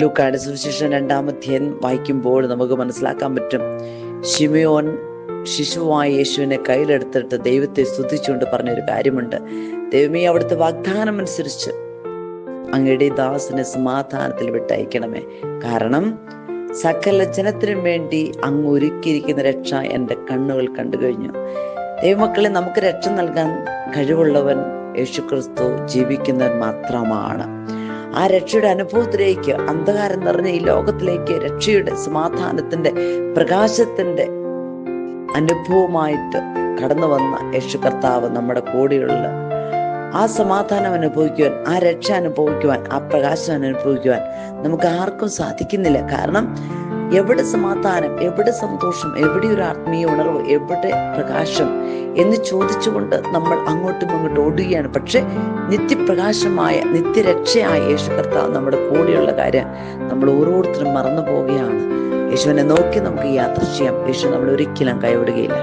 ലൂക്കായുടെ സുവിശേഷം 2-ാം അധ്യായം വായിക്കുമ്പോൾ നമുക്ക് മനസ്സിലാക്കാൻ പറ്റും, ശിമയോൻ ശിശുവായ യേശുവിനെ കയ്യിലെടുത്തിട്ട് ദൈവത്തെ സ്തുതിച്ചുകൊണ്ട് പറഞ്ഞൊരു കാര്യമുണ്ട്. ദൈവമേ, അവിടുത്തെ വാഗ്ദാനം അനുസരിച്ച് അങ്ങയുടെ ദാസനെ സമാധാനത്തിൽ വിട്ടയക്കണമേ. കാരണം സകല ജനത്തിനും വേണ്ടി അങ്ങ് ഒരുക്കിയിരിക്കുന്ന രക്ഷ എൻ്റെ കണ്ണുകൾ കണ്ടു കഴിഞ്ഞു. ദൈവമക്കളെ, നമുക്ക് രക്ഷ നൽകാൻ കഴിവുള്ളവൻ യേശുക്രിസ്തു ജീവിക്കുന്നവൻ മാത്രമാണ്. ആ രക്ഷയുടെ അനുഭവത്തിലേക്ക്, അന്ധകാരം നിറഞ്ഞ ഈ ലോകത്തിലേക്ക് രക്ഷയുടെ, സമാധാനത്തിന്റെ, പ്രകാശത്തിന്റെ അനുഭവമായിട്ട് കടന്നു വന്ന യേശു കർത്താവ് നമ്മുടെ കൂടെയുള്ള ആ സമാധാനം അനുഭവിക്കുവാൻ, ആ രക്ഷ അനുഭവിക്കുവാൻ, ആ പ്രകാശം അനുഭവിക്കുവാൻ നമുക്ക് ആർക്കും സാധിക്കുന്നില്ല. കാരണം എവിടെ സമാധാനം, എവിടെ സന്തോഷം, എവിടെ ഒരു ആത്മീയ ഉണർവ്, എവിടെ പ്രകാശം എന്ന് ചോദിച്ചുകൊണ്ട് നമ്മൾ അങ്ങോട്ടും ഇങ്ങോട്ടും ഓടുകയാണ്. പക്ഷെ നിത്യപ്രകാശമായ, നിത്യരക്ഷയായ യേശു കർത്താവ് നമ്മുടെ കൂടെയുള്ള കാര്യം നമ്മൾ ഓരോരുത്തരും മറന്നു പോവുകയാണ്. യേശുവിനെ നോക്കി നമുക്ക് യാത്ര ചെയ്യാം. യേശു നമ്മൾ ഒരിക്കലും കൈവിടുകയില്ല.